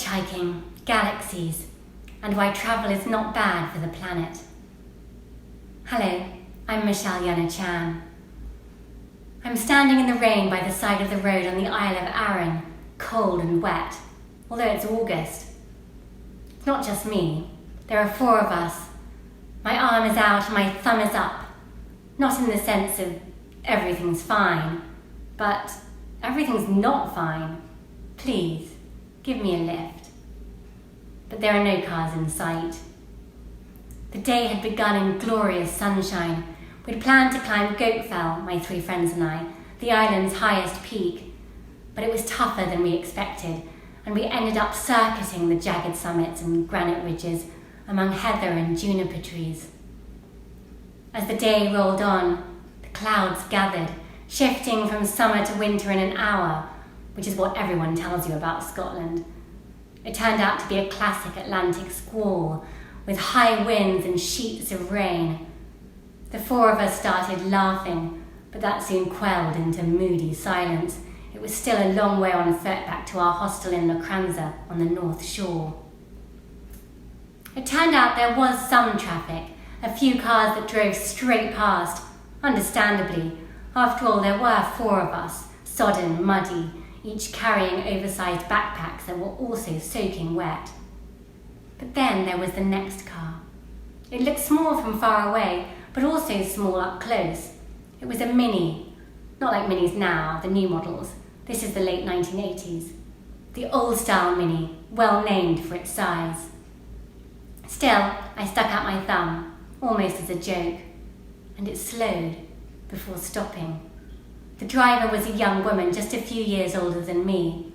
hitchhiking, galaxies, and why travel is not bad for the planet. Hello, I'm Jana Chan. I'm standing in the rain by the side of the road on the Isle of Arran, cold and wet, although it's August. It's not just me, there are 4 of us. My arm is out and my thumb is up, not in the sense of everything's fine, but everything's not fine. Please, give me a lift. But there are no cars in sight. The day had begun in glorious sunshine. We'd planned to climb Goatfell, my 3 friends and I, the island's highest peak, but it was tougher than we expected, and we ended up circuiting the jagged summits and granite ridges among heather and juniper trees. As the day rolled on, the clouds gathered, shifting from summer to winter in an hour, which is what everyone tells you about Scotland. It turned out to be a classic Atlantic squall, with high winds and sheets of rain. The 4 of us started laughing, but that soon quelled into moody silence. It was still a long way on foot back to our hostel in Locranza on the North Shore. It turned out there was some traffic, a few cars that drove straight past, understandably. After all, there were 4 of us, sodden, muddy, each carrying oversized backpacks that were also soaking wet. But then there was the next car. It looked small from far away, but also small up close. It was a Mini, not like Minis now, the new models. This is the late 1980s. The old-style Mini, well named for its size. Still, I stuck out my thumb, almost as a joke, and it slowed before stopping. The driver was a young woman just a few years older than me.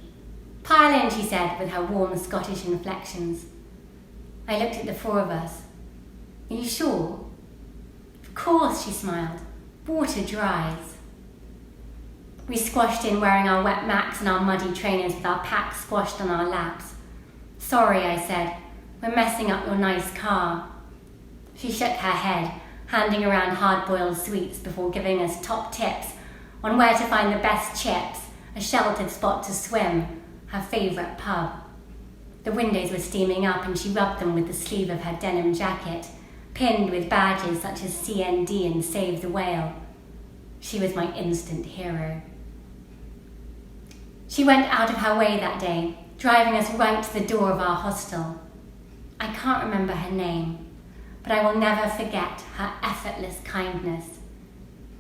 "Pile in," she said with her warm Scottish inflections. I looked at the 4 of us. "Are you sure?" "Of course," she smiled. "Water dries." We squashed in wearing our wet Macs and our muddy trainers with our packs squashed on our laps. "Sorry," I said. "We're messing up your nice car." She shook her head, handing around hard-boiled sweets before giving us top tips on where to find the best chips, a sheltered spot to swim, her favourite pub. The windows were steaming up and she rubbed them with the sleeve of her denim jacket, pinned with badges such as CND and Save the Whale. She was my instant hero. She went out of her way that day, driving us right to the door of our hostel. I can't remember her name, but I will never forget her effortless kindness.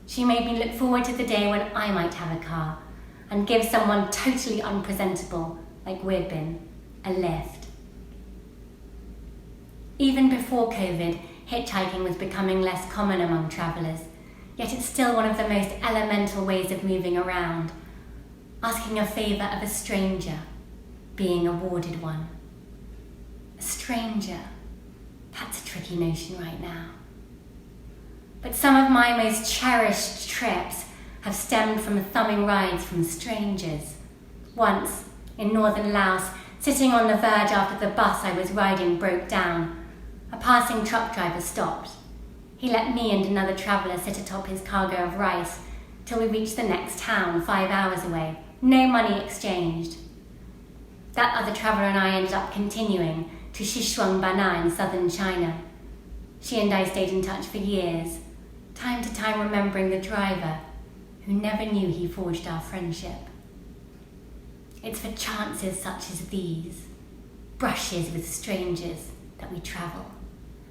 She made me look forward to the day when I might have a car and give someone totally unpresentable, like we'd been, a lift. Even before COVID, hitchhiking was becoming less common among travellers, yet it's still one of the most elemental ways of moving around. Asking a favour of a stranger, being awarded one. A stranger, that's a tricky notion right now. But some of my most cherished trips have stemmed from thumbing rides from strangers. Once, in northern Laos, sitting on the verge after the bus I was riding broke down, a passing truck driver stopped. He let me and another traveller sit atop his cargo of rice till we reached the next town 5 hours away, no money exchanged. That other traveller and I ended up continuing to Xishuangbanna in southern China. She and I stayed in touch for years, time to time remembering the driver who never knew he forged our friendship. It's for chances such as these, brushes with strangers, that we travel,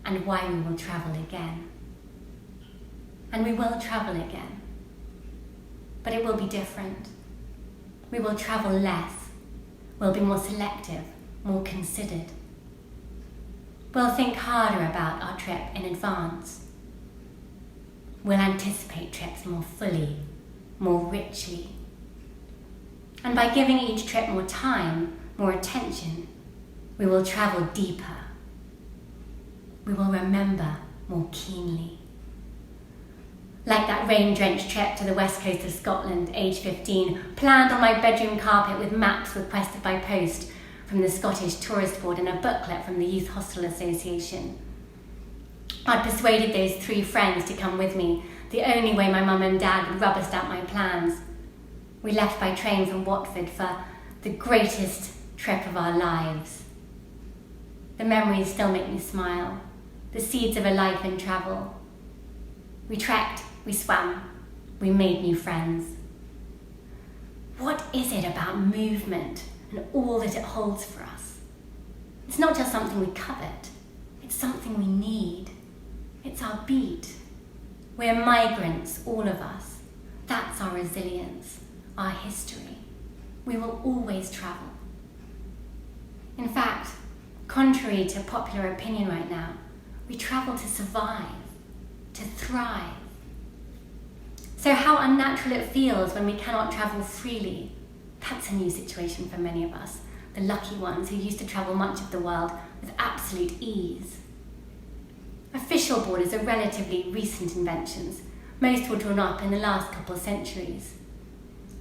and why we will travel again. And we will travel again, but it will be different. We will travel less, we'll be more selective, more considered. We'll think harder about our trip in advance. We'll anticipate trips more fully, more richly. And by giving each trip more time, more attention, we will travel deeper. We will remember more keenly. Like that rain-drenched trip to the west coast of Scotland, age 15, planned on my bedroom carpet with maps requested by post from the Scottish Tourist Board and a booklet from the Youth Hostel Association. I'd persuaded those 3 friends to come with me, the only way my mum and dad would rubber stamp my plans. We left by train from Watford for the greatest trip of our lives. The memories still make me smile, the seeds of a life in travel. We trekked, we swam, we made new friends. What is it about movement and all that it holds for us? It's not just something we covet, it's something we need. It's our beat. We're migrants, all of us. That's our resilience, our history. We will always travel. In fact, contrary to popular opinion right now, we travel to survive, to thrive. So how unnatural it feels when we cannot travel freely. That's a new situation for many of us, the lucky ones who used to travel much of the world with absolute ease. Official borders are relatively recent inventions. Most were drawn up in the last couple of centuries.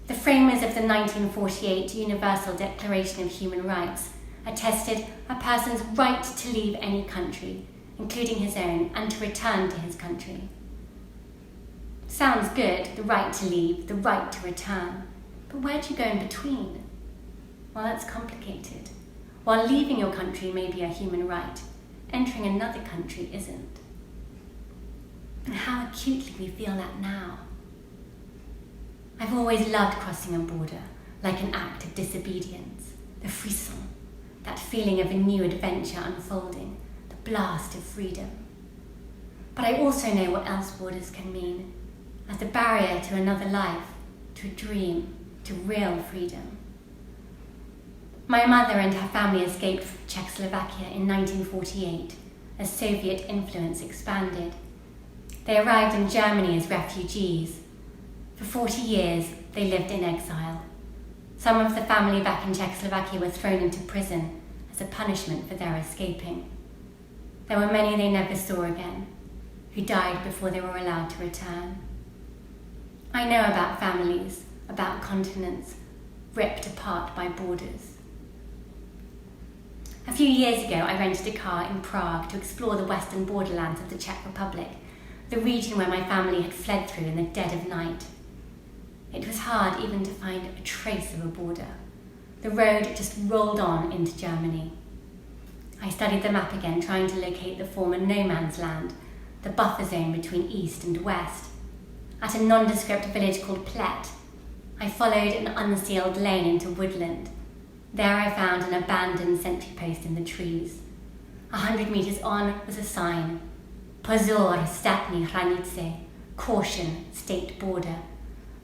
The framers of the 1948 Universal Declaration of Human Rights attested a person's right to leave any country, including his own, and to return to his country. Sounds good, the right to leave, the right to return. But where do you go in between? Well, that's complicated. While leaving your country may be a human right, entering another country isn't. And how acutely we feel that now. I've always loved crossing a border, like an act of disobedience, the frisson, that feeling of a new adventure unfolding, the blast of freedom. But I also know what else borders can mean, as the barrier to another life, to a dream, to real freedom. My mother and her family escaped from Czechoslovakia in 1948 as Soviet influence expanded. They arrived in Germany as refugees. For 40 years, they lived in exile. Some of the family back in Czechoslovakia were thrown into prison as a punishment for their escaping. There were many they never saw again, who died before they were allowed to return. I know about families, about continents, ripped apart by borders. A few years ago, I rented a car in Prague to explore the western borderlands of the Czech Republic, the region where my family had fled through in the dead of night. It was hard even to find a trace of a border. The road just rolled on into Germany. I studied the map again, trying to locate the former no man's land, the buffer zone between east and west. At a nondescript village called Plet, I followed an unsealed lane into woodland. There I found an abandoned sentry post in the trees. 100 meters on was a sign, Pozor, statni hranice, caution, state border.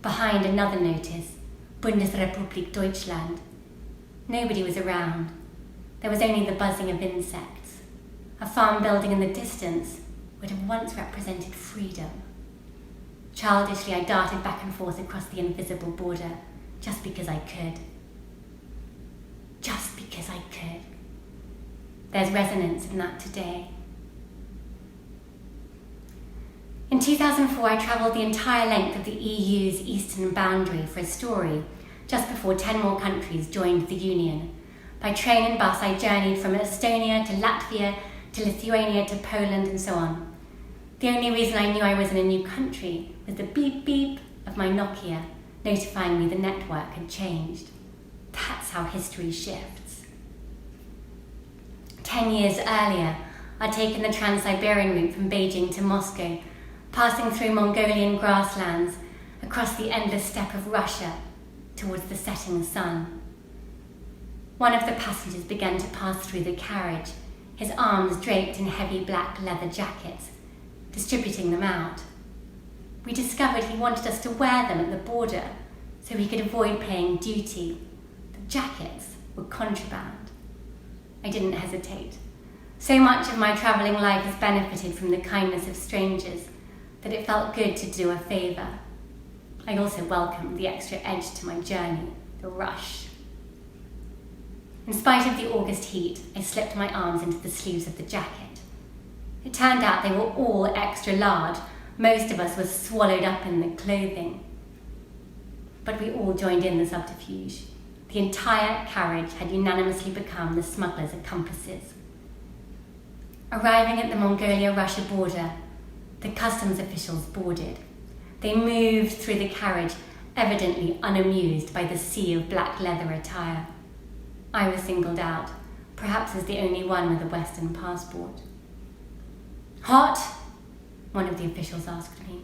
Behind another notice, Bundesrepublik Deutschland. Nobody was around. There was only the buzzing of insects. A farm building in the distance would have once represented freedom. Childishly, I darted back and forth across the invisible border, just because I could. Just because I could. There's resonance in that today. In 2004, I travelled the entire length of the EU's eastern boundary for a story, just before 10 more countries joined the Union. By train and bus, I journeyed from Estonia to Latvia to Lithuania to Poland and so on. The only reason I knew I was in a new country was the beep beep of my Nokia notifying me the network had changed. That's how history shifts. 10 years earlier, I'd taken the Trans-Siberian route from Beijing to Moscow, passing through Mongolian grasslands, across the endless steppe of Russia, towards the setting sun. One of the passengers began to pass through the carriage, his arms draped in heavy black leather jackets, distributing them out. We discovered he wanted us to wear them at the border so he could avoid paying duty. The jackets were contraband. I didn't hesitate. So much of my travelling life has benefited from the kindness of strangers that it felt good to do a favour. I also welcomed the extra edge to my journey, the rush. In spite of the August heat, I slipped my arms into the sleeves of the jacket. It turned out they were all extra large. Most of us were swallowed up in the clothing. But we all joined in the subterfuge. The entire carriage had unanimously become the smugglers' accomplices. Arriving at the Mongolia-Russia border, the customs officials boarded. They moved through the carriage, evidently unamused by the sea of black leather attire. I was singled out, perhaps as the only one with a Western passport. "Hot?" one of the officials asked me.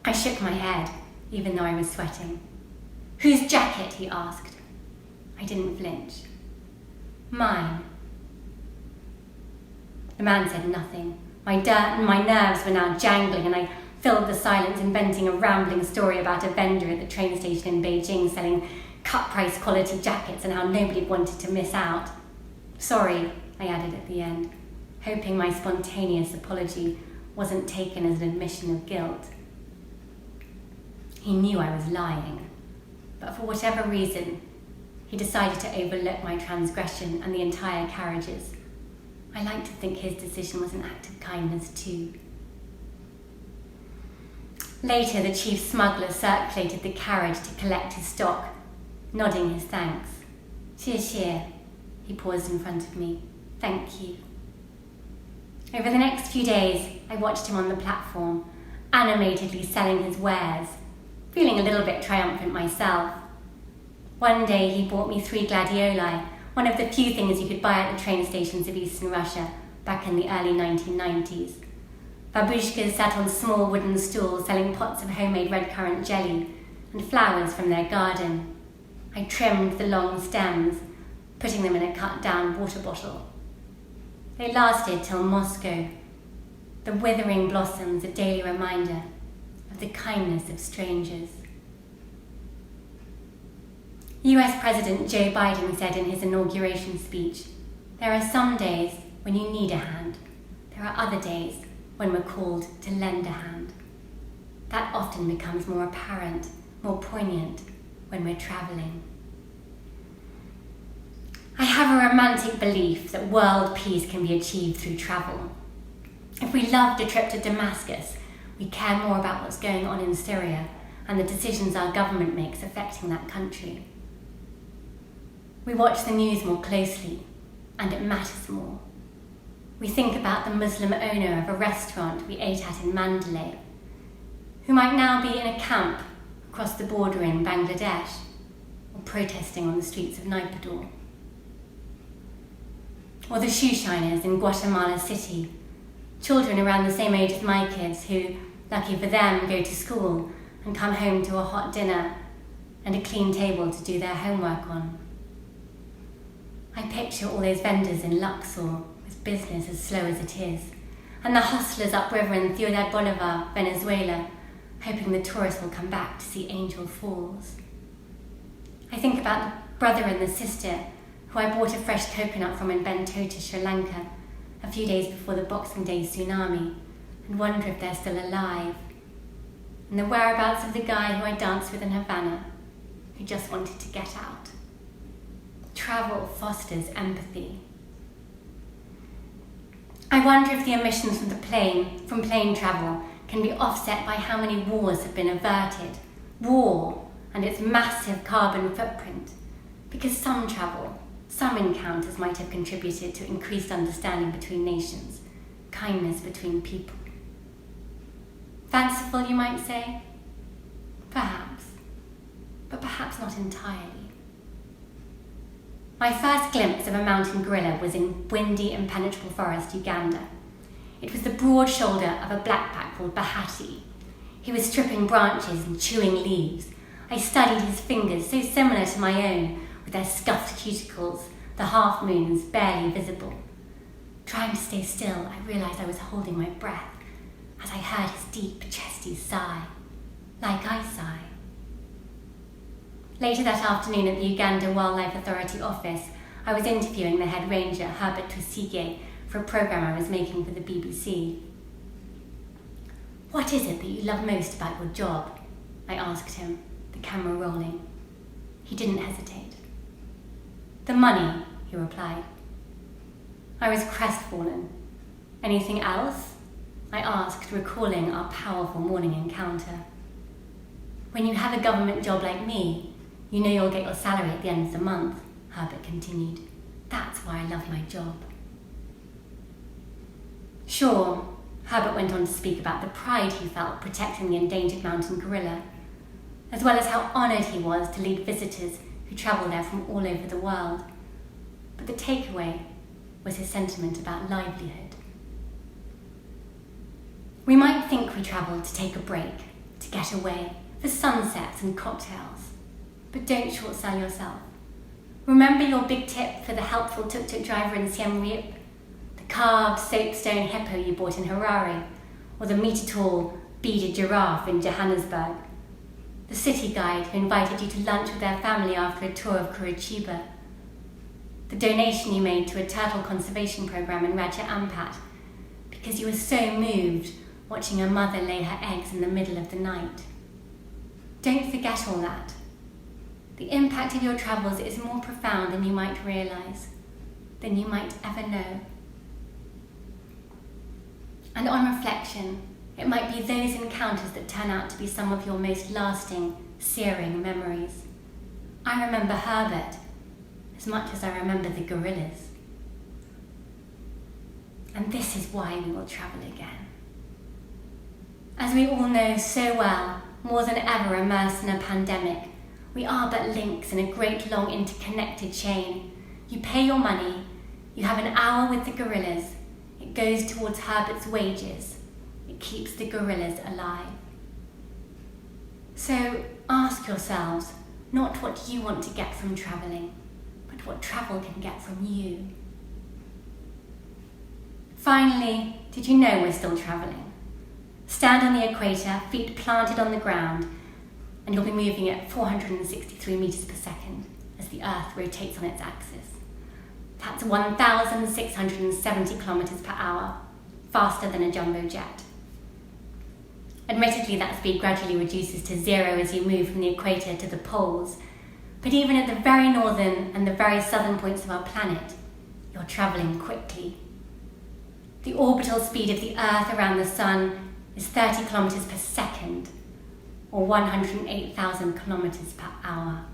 I shook my head, even though I was sweating. "Whose jacket?" he asked. I didn't flinch. "Mine." The man said nothing. My nerves were now jangling, and I filled the silence inventing a rambling story about a vendor at the train station in Beijing selling cut-price quality jackets and how nobody wanted to miss out. "Sorry," I added at the end, hoping my spontaneous apology wasn't taken as an admission of guilt. He knew I was lying, but for whatever reason, he decided to overlook my transgression and the entire carriages. I like to think his decision was an act of kindness too. Later, the chief smuggler circulated the carriage to collect his stock, nodding his thanks. "Xie xie," he paused in front of me. "Thank you." Over the next few days, I watched him on the platform, animatedly selling his wares, feeling a little bit triumphant myself. One day he bought me 3 gladioli, one of the few things you could buy at the train stations of Eastern Russia back in the early 1990s. Babushkas sat on small wooden stools selling pots of homemade red currant jelly and flowers from their garden. I trimmed the long stems, putting them in a cut-down water bottle. They lasted till Moscow, the withering blossoms a daily reminder of the kindness of strangers. US President Joe Biden said in his inauguration speech, "There are some days when you need a hand. There are other days when we're called to lend a hand." That often becomes more apparent, more poignant when we're traveling. I have a romantic belief that world peace can be achieved through travel. If we loved a trip to Damascus, we care more about what's going on in Syria and the decisions our government makes affecting that country. We watch the news more closely, and it matters more. We think about the Muslim owner of a restaurant we ate at in Mandalay, who might now be in a camp across the border in Bangladesh, or protesting on the streets of Naypyidaw. Or the shoe shiners in Guatemala City, children around the same age as my kids who, lucky for them, go to school and come home to a hot dinner and a clean table to do their homework on. I picture all those vendors in Luxor with business as slow as it is, and the hustlers upriver in Ciudad Bolivar, Venezuela, hoping the tourists will come back to see Angel Falls. I think about the brother and the sister who I bought a fresh coconut from in Bentota, Sri Lanka, a few days before the Boxing Day tsunami, and wonder if they're still alive, and the whereabouts of the guy who I danced with in Havana, who just wanted to get out. Travel fosters empathy. I wonder if the emissions from plane travel can be offset by how many wars have been averted. War and its massive carbon footprint. Because some travel, some encounters might have contributed to increased understanding between nations, kindness between people. Fanciful, you might say? Perhaps, but perhaps not entirely. My first glimpse of a mountain gorilla was in windy, impenetrable forest, Uganda. It was the broad shoulder of a blackback called Bahati. He was stripping branches and chewing leaves. I studied his fingers, so similar to my own, with their scuffed cuticles, the half-moons barely visible. Trying to stay still, I realized I was holding my breath as I heard his deep, chesty sigh, like I sigh. Later that afternoon at the Uganda Wildlife Authority office, I was interviewing the head ranger, Herbert Twisige, for a programme I was making for the BBC. "What is it that you love most about your job?" I asked him, the camera rolling. He didn't hesitate. "The money," he replied. I was crestfallen. "Anything else?" I asked, recalling our powerful morning encounter. "When you have a government job like me, you know you'll get your salary at the end of the month," Herbert continued. "That's why I love my job." Sure, Herbert went on to speak about the pride he felt protecting the endangered mountain gorilla, as well as how honoured he was to lead visitors who travel there from all over the world. But the takeaway was his sentiment about livelihood. We might think we travel to take a break, to get away, for sunsets and cocktails. But don't short sell yourself. Remember your big tip for the helpful tuk-tuk driver in Siem Reap? The carved soapstone hippo you bought in Harare? Or the metre-tall beaded giraffe in Johannesburg? The city guide who invited you to lunch with their family after a tour of Curitiba? The donation you made to a turtle conservation program in Raja Ampat because you were so moved watching a mother lay her eggs in the middle of the night? Don't forget all that. The impact of your travels is more profound than you might realise, than you might ever know. And on reflection, it might be those encounters that turn out to be some of your most lasting, searing memories. I remember Herbert as much as I remember the gorillas. And this is why we will travel again. As we all know so well, more than ever immersed in a pandemic, we are but links in a great long interconnected chain. You pay your money, you have an hour with the gorillas, it goes towards Herbert's wages, it keeps the gorillas alive. So ask yourselves not what you want to get from travelling, but what travel can get from you. Finally, did you know we're still travelling? Stand on the equator, feet planted on the ground, and you'll be moving at 463 metres per second as the Earth rotates on its axis. That's 1,670 kilometres per hour, faster than a jumbo jet. Admittedly, that speed gradually reduces to zero as you move from the equator to the poles, but even at the very northern and the very southern points of our planet, you're travelling quickly. The orbital speed of the Earth around the Sun is 30 kilometres per second, or 108,000 kilometres per hour.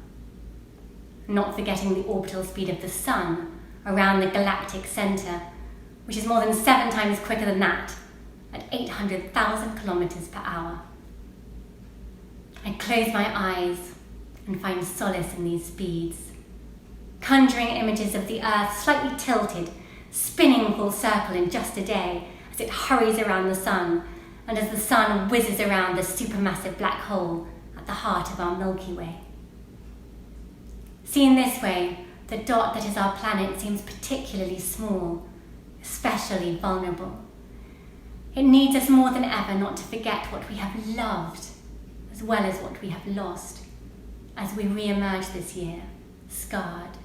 Not forgetting the orbital speed of the Sun around the galactic centre, which is more than 7 times quicker than that, at 800,000 kilometres per hour. I close my eyes and find solace in these speeds, conjuring images of the Earth slightly tilted, spinning full circle in just a day as it hurries around the Sun, and as the Sun whizzes around the supermassive black hole at the heart of our Milky Way. Seen this way, the dot that is our planet seems particularly small, especially vulnerable. It needs us more than ever not to forget what we have loved, as well as what we have lost, as we re-emerge this year, scarred.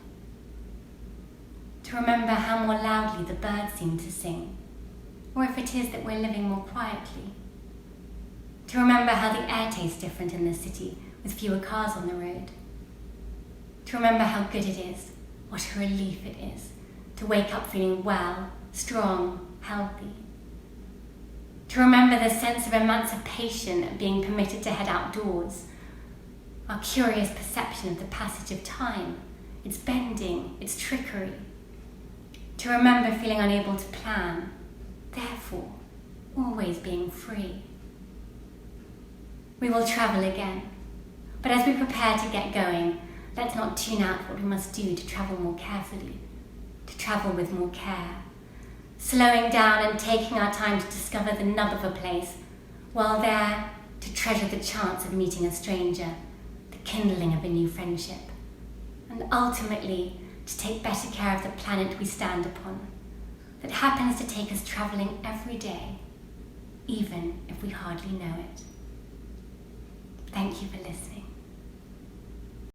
To remember how more loudly the birds seem to sing, or if it is that we're living more quietly. To remember how the air tastes different in the city with fewer cars on the road. To remember how good it is, what a relief it is, to wake up feeling well, strong, healthy. To remember the sense of emancipation at being permitted to head outdoors, our curious perception of the passage of time, its bending, its trickery. To remember feeling unable to plan, therefore always being free. We will travel again, but as we prepare to get going, let's not tune out what we must do to travel more carefully, to travel with more care, slowing down and taking our time to discover the nub of a place, while there to treasure the chance of meeting a stranger, the kindling of a new friendship, and ultimately to take better care of the planet we stand upon, that happens to take us travelling every day, even if we hardly know it. Thank you for listening.